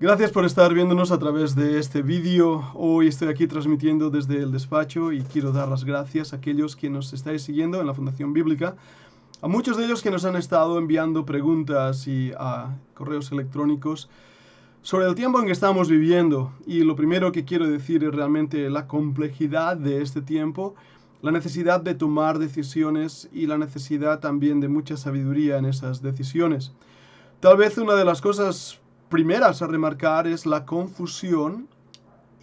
Gracias por estar viéndonos a través de este vídeo. Hoy estoy aquí transmitiendo desde el despacho y quiero dar las gracias a aquellos que nos estáis siguiendo en la Fundación Bíblica. A muchos de ellos que nos han estado enviando preguntas y correos electrónicos sobre el tiempo en que estamos viviendo. Y lo primero que quiero decir es realmente la complejidad de este tiempo, la necesidad de tomar decisiones y la necesidad también de mucha sabiduría en esas decisiones. Tal vez una de las cosas primeras a remarcar es la confusión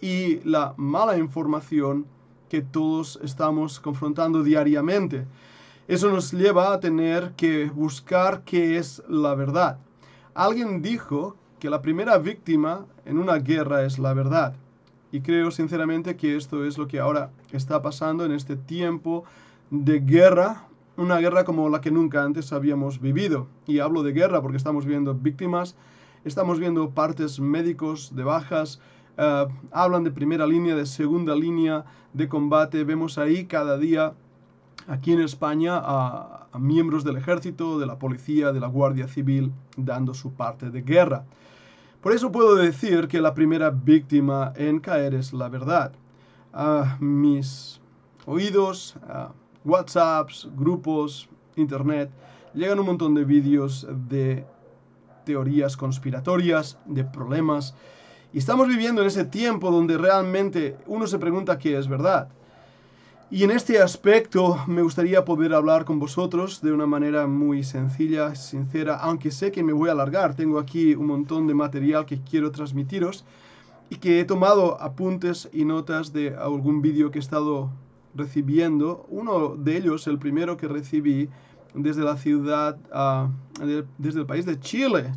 y la mala información que todos estamos confrontando diariamente. Eso nos lleva a tener que buscar qué es la verdad. Alguien dijo que la primera víctima en una guerra es la verdad. Y creo sinceramente que esto es lo que ahora está pasando en este tiempo de guerra, una guerra como la que nunca antes habíamos vivido. Y hablo de guerra porque estamos viendo víctimas, estamos viendo partes médicos de bajas, hablan de primera línea, de segunda línea de combate. Vemos ahí cada día aquí en España a miembros del ejército, de la policía, de la Guardia Civil dando su parte de guerra. Por eso puedo decir que la primera víctima en caer es la verdad. A mis oídos, WhatsApps, grupos, internet, llegan un montón de vídeos de teorías conspiratorias, de problemas. Y estamos viviendo en ese tiempo donde realmente uno se pregunta qué es verdad. Y en este aspecto me gustaría poder hablar con vosotros de una manera muy sencilla, sincera, aunque sé que me voy a alargar. Tengo aquí un montón de material que quiero transmitiros y que he tomado apuntes y notas de algún vídeo que he estado recibiendo. Uno de ellos, el primero que recibí desde la ciudad, desde el país de Chile,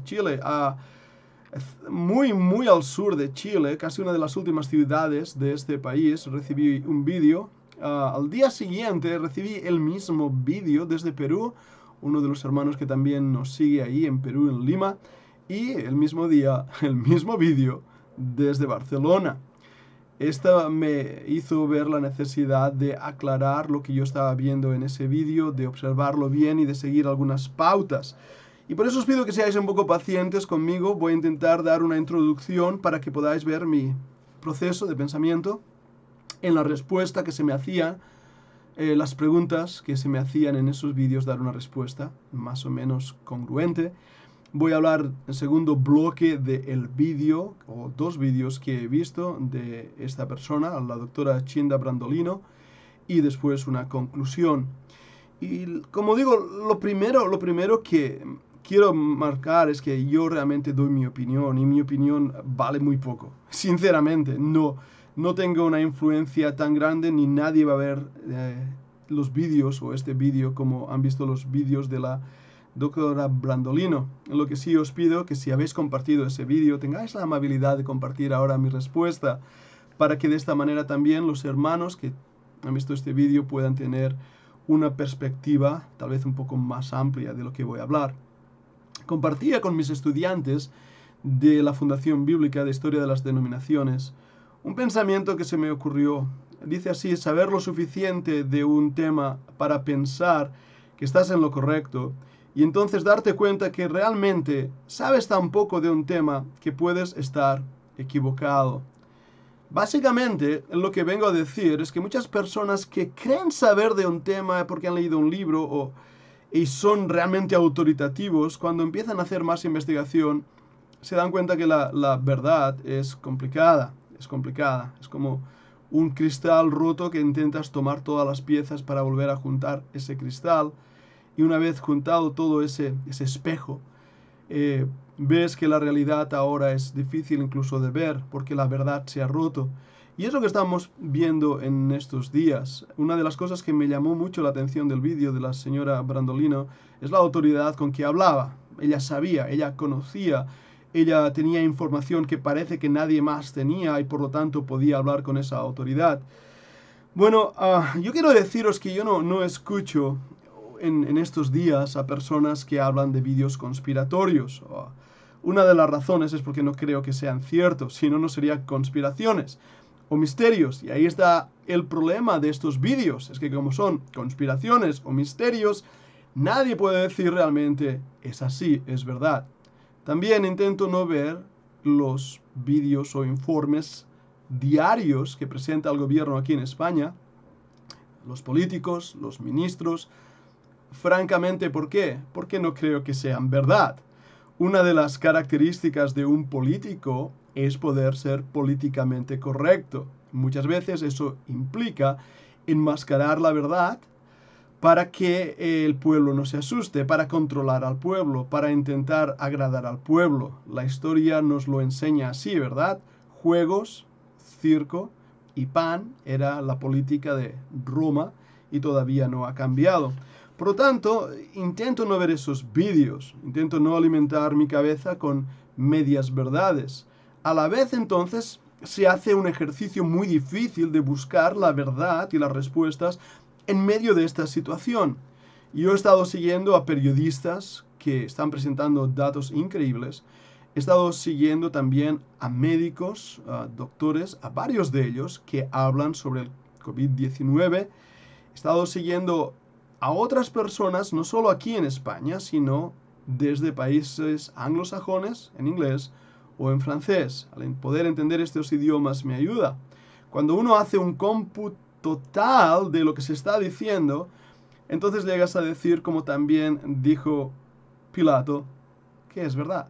muy al sur de Chile, casi una de las últimas ciudades de este país. Recibí un vídeo. Al día siguiente recibí el mismo vídeo desde Perú, uno de los hermanos que también nos sigue ahí en Perú, en Lima, y el mismo día, el mismo vídeo desde Barcelona. Esta me hizo ver la necesidad de aclarar lo que yo estaba viendo en ese vídeo, de observarlo bien y de seguir algunas pautas. Y por eso os pido que seáis un poco pacientes conmigo. Voy a intentar dar una introducción para que podáis ver mi proceso de pensamiento en la respuesta que se me hacía, las preguntas que se me hacían en esos vídeos, dar una respuesta más o menos congruente. Voy a hablar en segundo bloque del vídeo, o dos vídeos que he visto de esta persona, la doctora Chinda Brandolino, y después una conclusión. Y como digo, lo primero que quiero marcar es que yo realmente doy mi opinión y mi opinión vale muy poco. Sinceramente, no tengo una influencia tan grande ni nadie va a ver los vídeos o este vídeo como han visto los vídeos de la doctora Brandolino. Lo que sí os pido que si habéis compartido ese vídeo tengáis la amabilidad de compartir ahora mi respuesta para que de esta manera también los hermanos que han visto este vídeo puedan tener una perspectiva tal vez un poco más amplia de lo que voy a hablar. Compartía con mis estudiantes de la Fundación Bíblica de Historia de las Denominaciones un pensamiento que se me ocurrió. Dice así: saber lo suficiente de un tema para pensar que estás en lo correcto y entonces darte cuenta que realmente sabes tan poco de un tema que puedes estar equivocado. Básicamente, lo que vengo a decir es que muchas personas que creen saber de un tema porque han leído un libro y son realmente autoritativos, cuando empiezan a hacer más investigación, se dan cuenta que la verdad es complicada. Es complicada. Es como un cristal roto que intentas tomar todas las piezas para volver a juntar ese cristal. Y una vez juntado todo ese espejo, ves que la realidad ahora es difícil incluso de ver porque la verdad se ha roto. Y es lo que estamos viendo en estos días. Una de las cosas que me llamó mucho la atención del vídeo de la señora Brandolino es la autoridad con que hablaba. Ella sabía, ella conocía, ella tenía información que parece que nadie más tenía y por lo tanto podía hablar con esa autoridad. Bueno, yo quiero deciros que yo no escucho en estos días a personas que hablan de vídeos conspiratorios. Una de las razones es porque no creo que sean ciertos, si no, no serían conspiraciones o misterios. Y ahí está el problema de estos vídeos, es que como son conspiraciones o misterios, nadie puede decir realmente es así, es verdad. También intento no ver los vídeos o informes diarios que presenta el gobierno aquí en España, los políticos, los ministros. Francamente, ¿por qué? Porque no creo que sean verdad. Una de las características de un político es poder ser políticamente correcto. Muchas veces eso implica enmascarar la verdad para que el pueblo no se asuste, para controlar al pueblo, para intentar agradar al pueblo. La historia nos lo enseña así, ¿verdad? Juegos, circo y pan era la política de Roma y todavía no ha cambiado. Por lo tanto, intento no ver esos vídeos, intento no alimentar mi cabeza con medias verdades. A la vez, entonces, se hace un ejercicio muy difícil de buscar la verdad y las respuestas en medio de esta situación. Yo he estado siguiendo a periodistas que están presentando datos increíbles. He estado siguiendo también a médicos, a doctores, a varios de ellos que hablan sobre el COVID-19. He estado siguiendo a otras personas, no solo aquí en España, sino desde países anglosajones, en inglés o en francés. Al poder entender estos idiomas me ayuda. Cuando uno hace un cómputo total de lo que se está diciendo, entonces llegas a decir, como también dijo Pilato, que es verdad.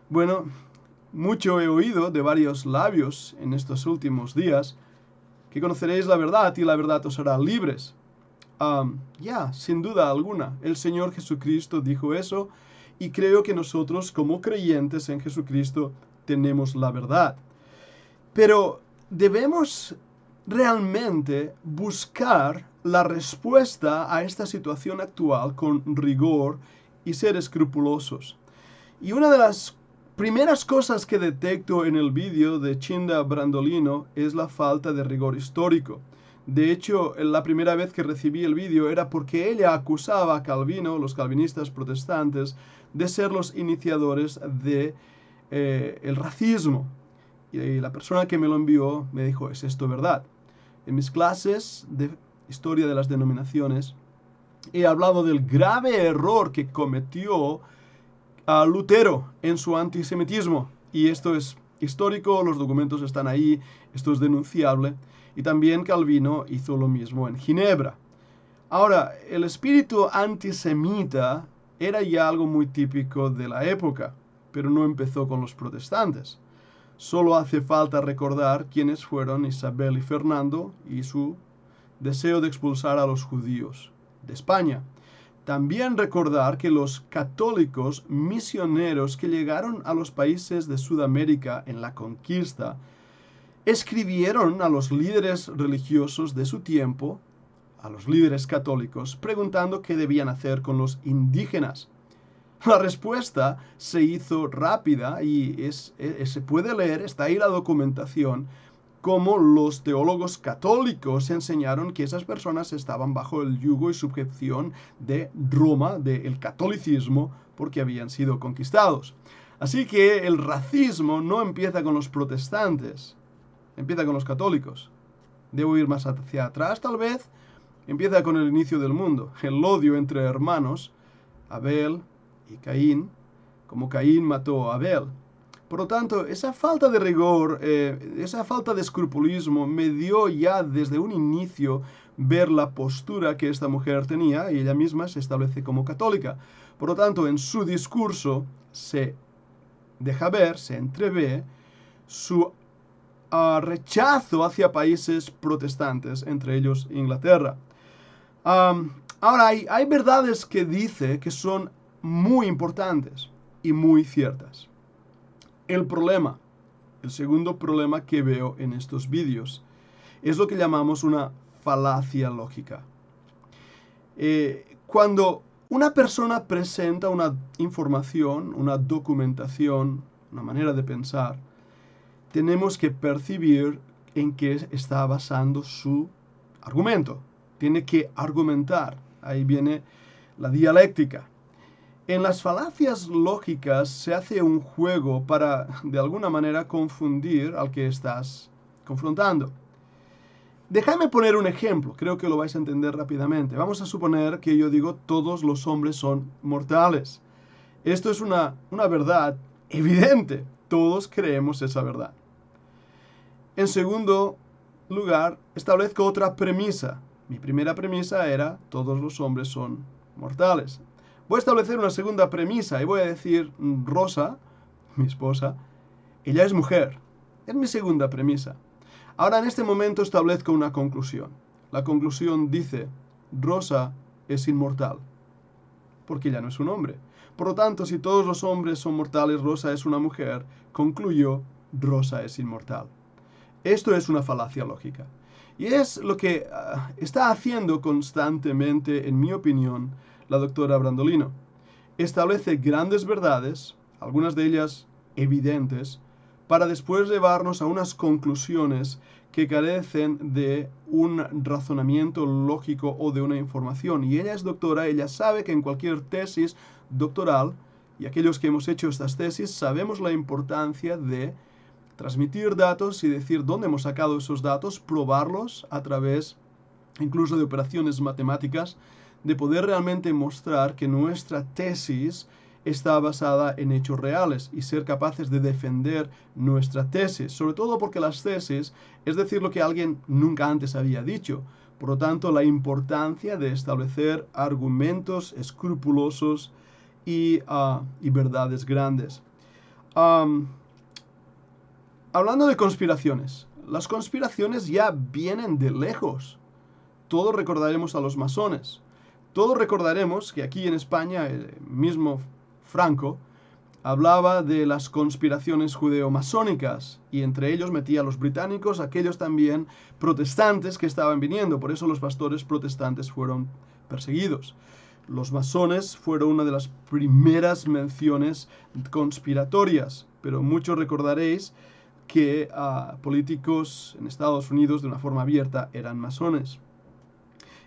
Bueno, mucho he oído de varios labios en estos últimos días, que conoceréis la verdad y la verdad os hará libres. Sin duda alguna, el Señor Jesucristo dijo eso y creo que nosotros como creyentes en Jesucristo tenemos la verdad. Pero debemos realmente buscar la respuesta a esta situación actual con rigor y ser escrupulosos. Y una de las primeras cosas que detecto en el vídeo de Chinda Brandolino es la falta de rigor histórico. De hecho, la primera vez que recibí el vídeo era porque ella acusaba a Calvino, los calvinistas protestantes, de ser los iniciadores de el racismo. Y la persona que me lo envió me dijo, ¿es esto verdad? En mis clases de historia de las denominaciones he hablado del grave error que cometió a Lutero en su antisemitismo. Y esto es histórico, los documentos están ahí, esto es denunciable. Y también Calvino hizo lo mismo en Ginebra. Ahora, el espíritu antisemita era ya algo muy típico de la época, pero no empezó con los protestantes. Solo hace falta recordar quiénes fueron Isabel y Fernando y su deseo de expulsar a los judíos de España. También recordar que los católicos misioneros que llegaron a los países de Sudamérica en la conquista escribieron a los líderes religiosos de su tiempo, a los líderes católicos, preguntando qué debían hacer con los indígenas. La respuesta se hizo rápida y se puede leer, está ahí la documentación, cómo los teólogos católicos enseñaron que esas personas estaban bajo el yugo y sujeción de Roma, del catolicismo, porque habían sido conquistados. Así que el racismo no empieza con los protestantes, empieza con los católicos. Debo ir más hacia atrás, tal vez. Empieza con el inicio del mundo, el odio entre hermanos, Abel y Caín, como Caín mató a Abel. Por lo tanto, esa falta de rigor, esa falta de escrupulismo me dio ya desde un inicio ver la postura que esta mujer tenía y ella misma se establece como católica. Por lo tanto, en su discurso se deja ver, se entrevé su rechazo hacia países protestantes, entre ellos Inglaterra. Ahora, hay verdades que dice que son muy importantes y muy ciertas. El segundo problema que veo en estos vídeos, es lo que llamamos una falacia lógica. Cuando una persona presenta una información, una documentación, una manera de pensar, tenemos que percibir en qué está basando su argumento. Tiene que argumentar. Ahí viene la dialéctica. En las falacias lógicas se hace un juego para, de alguna manera, confundir al que estás confrontando. Déjame poner un ejemplo, creo que lo vais a entender rápidamente. Vamos a suponer que yo digo todos los hombres son mortales. Esto es una verdad evidente. todos creemos esa verdad. En segundo lugar, establezco otra premisa. Mi primera premisa era, todos los hombres son mortales. Voy a establecer una segunda premisa y voy a decir, Rosa, mi esposa, ella es mujer. Es mi segunda premisa. Ahora en este momento establezco una conclusión. La conclusión dice, Rosa es inmortal, porque ella no es un hombre. Por lo tanto, si todos los hombres son mortales, Rosa es una mujer, concluyo, Rosa es inmortal. Esto es una falacia lógica. Y es lo que está haciendo constantemente, en mi opinión, la doctora Brandolino. Establece grandes verdades, algunas de ellas evidentes, para después llevarnos a unas conclusiones que carecen de un razonamiento lógico o de una información. Y ella es doctora, ella sabe que en cualquier tesis doctoral, y aquellos que hemos hecho estas tesis, sabemos la importancia de transmitir datos y decir dónde hemos sacado esos datos, probarlos a través incluso de operaciones matemáticas, de poder realmente mostrar que nuestra tesis está basada en hechos reales y ser capaces de defender nuestra tesis, sobre todo porque las tesis es decir lo que alguien nunca antes había dicho. Por lo tanto, la importancia de establecer argumentos escrupulosos y verdades grandes. Hablando de conspiraciones, las conspiraciones ya vienen de lejos. Todos recordaremos a los masones. Todos recordaremos que aquí en España, el mismo Franco hablaba de las conspiraciones judeo-masónicas y entre ellos metía a los británicos, aquellos también protestantes que estaban viniendo. Por eso los pastores protestantes fueron perseguidos. Los masones fueron una de las primeras menciones conspiratorias, pero muchos recordaréis que políticos en Estados Unidos de una forma abierta eran masones.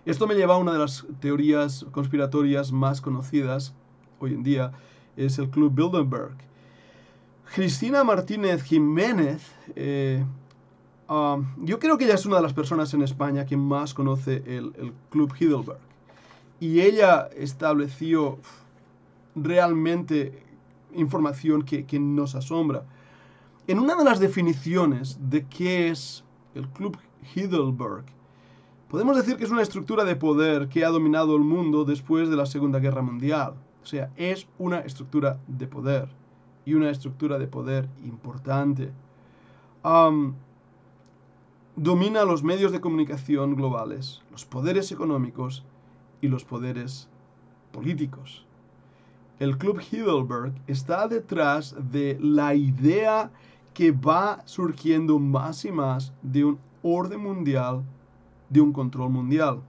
Esto me lleva a una de las teorías conspiratorias más conocidas hoy en día, es el Club Bilderberg. Cristina Martínez Jiménez, yo creo que ella es una de las personas en España que más conoce el Club Bilderberg. Y ella estableció realmente información que nos asombra. En una de las definiciones de qué es el Club Bilderberg, podemos decir que es una estructura de poder que ha dominado el mundo después de la Segunda Guerra Mundial. O sea, es una estructura de poder y una estructura de poder importante. Domina los medios de comunicación globales, los poderes económicos y los poderes políticos. El Club Bilderberg está detrás de la idea que va surgiendo más y más de un orden mundial, de un control mundial.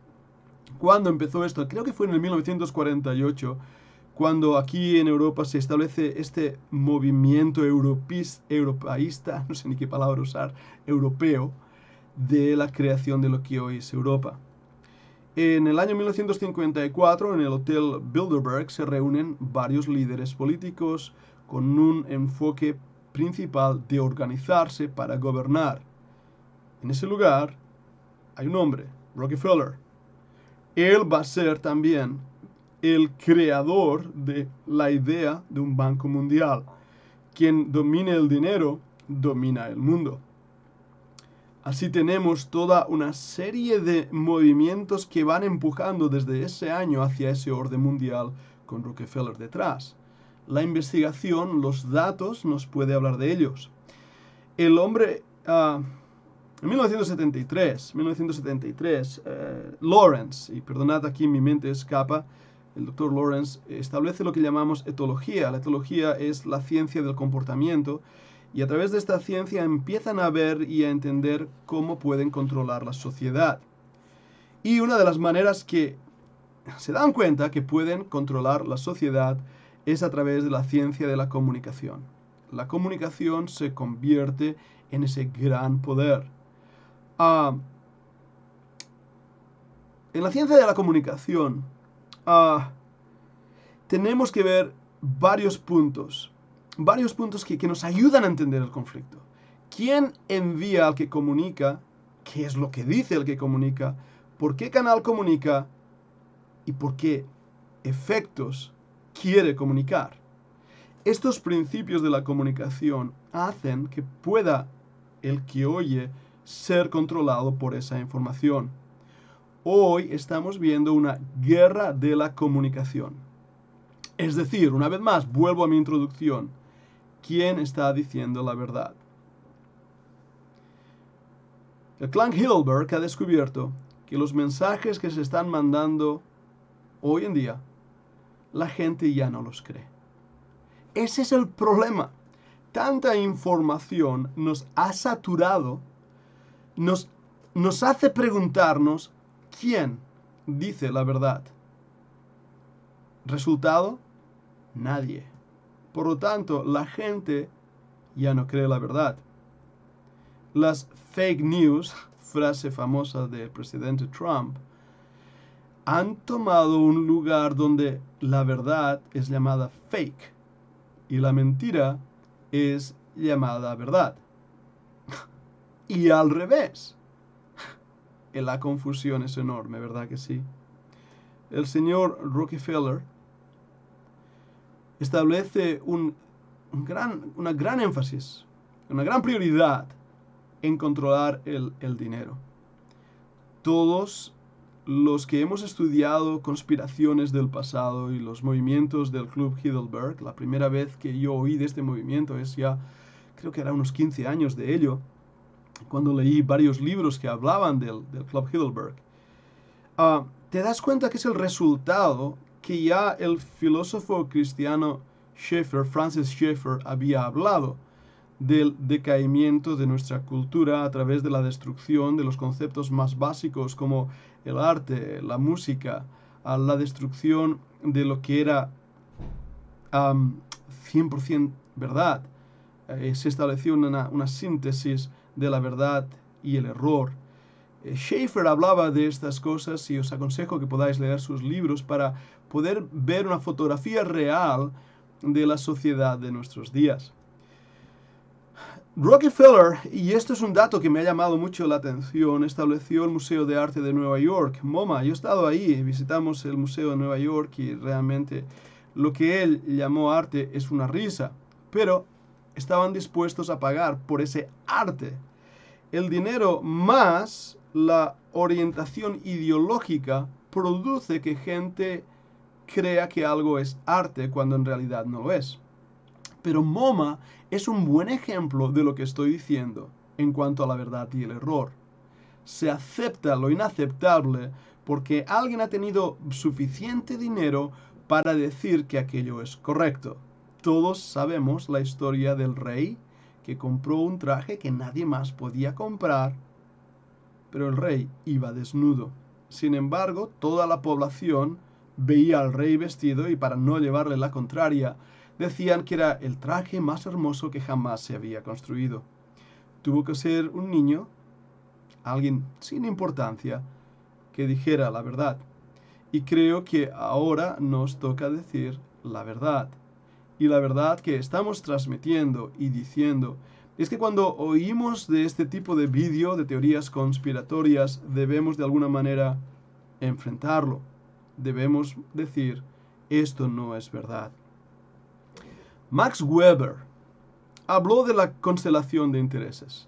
¿Cuándo empezó esto? Creo que fue en el 1948, cuando aquí en Europa se establece este movimiento europeísta, no sé ni qué palabra usar, europeo, de la creación de lo que hoy es Europa. En el año 1954, en el Hotel Bilderberg, se reúnen varios líderes políticos con un enfoque principal de organizarse para gobernar. En ese lugar hay un hombre, Rockefeller. Él va a ser también el creador de la idea de un banco mundial. Quien domine el dinero, domina el mundo. Así tenemos toda una serie de movimientos que van empujando desde ese año hacia ese orden mundial con Rockefeller detrás. La investigación, los datos, nos puede hablar de ellos. El hombre, en 1973, Lawrence, y perdonad aquí mi mente escapa, el doctor Lawrence establece lo que llamamos etología. La etología es la ciencia del comportamiento y a través de esta ciencia empiezan a ver y a entender cómo pueden controlar la sociedad. Y una de las maneras que se dan cuenta que pueden controlar la sociedad es a través de la ciencia de la comunicación. La comunicación se convierte en ese gran poder. En la ciencia de la comunicación tenemos que ver varios puntos que nos ayudan a entender el conflicto. ¿Quién envía al que comunica? ¿Qué es lo que dice el que comunica? ¿Por qué canal comunica? ¿Y por qué efectos quiere comunicar? Estos principios de la comunicación hacen que pueda el que oye ser controlado por esa información. Hoy estamos viendo una guerra de la comunicación. Es decir, una vez más, vuelvo a mi introducción. ¿Quién está diciendo la verdad? El clan Heidelberg ha descubierto que los mensajes que se están mandando hoy en día, la gente ya no los cree. Ese es el problema. Tanta información nos ha saturado, nos hace preguntarnos quién dice la verdad. Resultado, nadie. Por lo tanto, la gente ya no cree la verdad. Las fake news, frase famosa del presidente Trump, han tomado un lugar donde la verdad es llamada fake y la mentira es llamada verdad. Y al revés. La confusión es enorme, ¿verdad que sí? El señor Rockefeller establece una gran énfasis, una gran prioridad en controlar el dinero. Todos los que hemos estudiado conspiraciones del pasado y los movimientos del Club Heidelberg, la primera vez que yo oí de este movimiento es ya, creo que era unos 15 años de ello, cuando leí varios libros que hablaban del Club Heidelberg. Te das cuenta que es el resultado que ya el filósofo cristiano Francis Schaeffer, había hablado del decaimiento de nuestra cultura a través de la destrucción de los conceptos más básicos como el arte, la música, la destrucción de lo que era 100% verdad. Se estableció una síntesis de la verdad y el error. Schaeffer hablaba de estas cosas y os aconsejo que podáis leer sus libros para poder ver una fotografía real de la sociedad de nuestros días. Rockefeller, y esto es un dato que me ha llamado mucho la atención, estableció el Museo de Arte de Nueva York, MoMA. Yo he estado ahí, visitamos el Museo de Nueva York y realmente lo que él llamó arte es una risa, pero estaban dispuestos a pagar por ese arte. El dinero más la orientación ideológica produce que gente crea que algo es arte cuando en realidad no lo es. Pero MoMA es un buen ejemplo de lo que estoy diciendo en cuanto a la verdad y el error. Se acepta lo inaceptable porque alguien ha tenido suficiente dinero para decir que aquello es correcto. Todos sabemos la historia del rey que compró un traje que nadie más podía comprar, pero el rey iba desnudo. Sin embargo, toda la población veía al rey vestido y para no llevarle la contraria, decían que era el traje más hermoso que jamás se había construido. Tuvo que ser un niño, alguien sin importancia, que dijera la verdad. Y creo que ahora nos toca decir la verdad. Y la verdad que estamos transmitiendo y diciendo es que cuando oímos de este tipo de vídeo, de teorías conspiratorias, debemos de alguna manera enfrentarlo. Debemos decir, esto no es verdad. Max Weber habló de la constelación de intereses.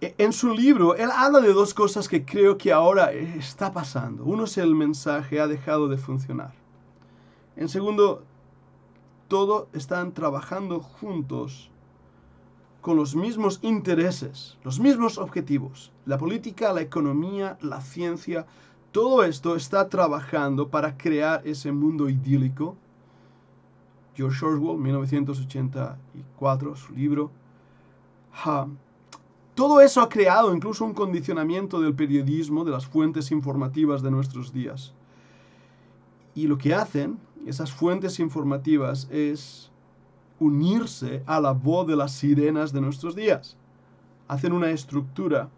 En su libro, él habla de dos cosas que creo que ahora está pasando. Uno es el mensaje ha dejado de funcionar. En segundo, todos están trabajando juntos con los mismos intereses, los mismos objetivos. La política, la economía, la ciencia, todo esto está trabajando para crear ese mundo idílico. George Orwell, 1984, su libro. Todo eso ha creado incluso un condicionamiento del periodismo, de las fuentes informativas de nuestros días. Y lo que hacen esas fuentes informativas es unirse a la voz de las sirenas de nuestros días. Hacen una estructura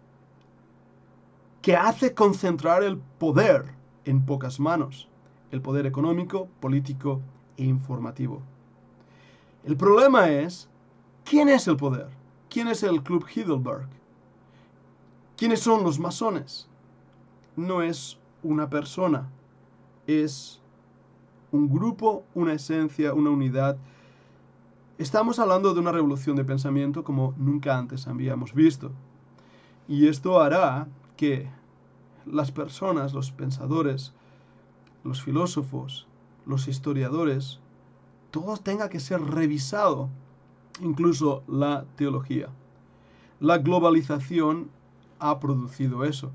que hace concentrar el poder en pocas manos. El poder económico, político e informativo. El problema es, ¿quién es el poder? ¿Quién es el Club Heidelberg? ¿Quiénes son los masones? No es una persona, es un grupo, una esencia, una unidad Estamos hablando de una revolución de pensamiento como nunca antes habíamos visto. Y esto hará que las personas, los pensadores, los filósofos, los historiadores, todo tenga que ser revisado, incluso la teología. La globalización ha producido eso.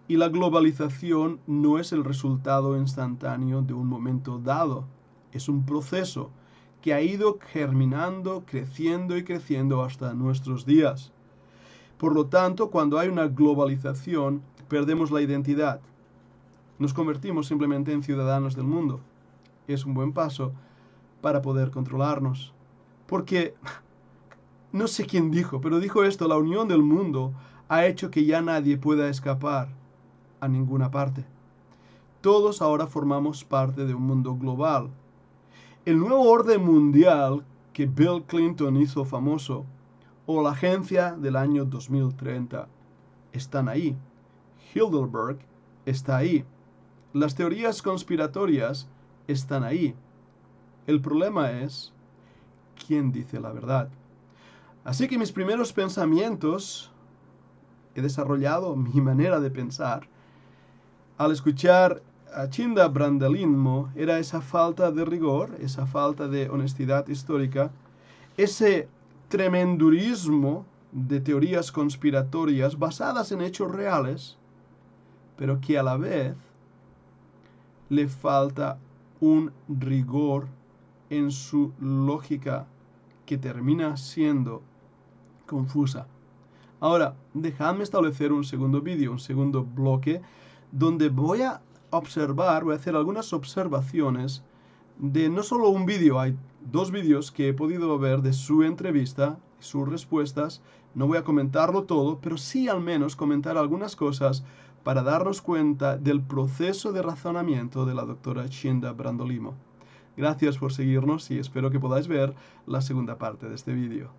Y la globalización no es el resultado instantáneo de un momento dado. Es un proceso que ha ido germinando, creciendo y creciendo hasta nuestros días. Por lo tanto, cuando hay una globalización, perdemos la identidad. Nos convertimos simplemente en ciudadanos del mundo. Es un buen paso para poder controlarnos. Porque, no sé quién dijo, pero dijo esto, la unión del mundo ha hecho que ya nadie pueda escapar a ninguna parte. Todos ahora formamos parte de un mundo global. El nuevo orden mundial que Bill Clinton hizo famoso, o la agencia del año 2030, están ahí. Heidelberg está ahí. Las teorías conspiratorias están ahí. El problema es quién dice la verdad. Así que mis primeros pensamientos, he desarrollado mi manera de pensar, al escuchar a Chinda Brandolino, era esa falta de rigor, esa falta de honestidad histórica, ese tremendurismo de teorías conspiratorias basadas en hechos reales, pero que a la vez le falta un rigor en su lógica que termina siendo confusa. Ahora, dejadme establecer un segundo vídeo, un segundo bloque, donde voy a hacer algunas observaciones de no solo un vídeo, hay dos vídeos que he podido ver de su entrevista, sus respuestas. No voy a comentarlo todo, pero sí al menos comentar algunas cosas para darnos cuenta del proceso de razonamiento de la doctora Chinda Brandolino. Gracias por seguirnos y espero que podáis ver la segunda parte de este vídeo.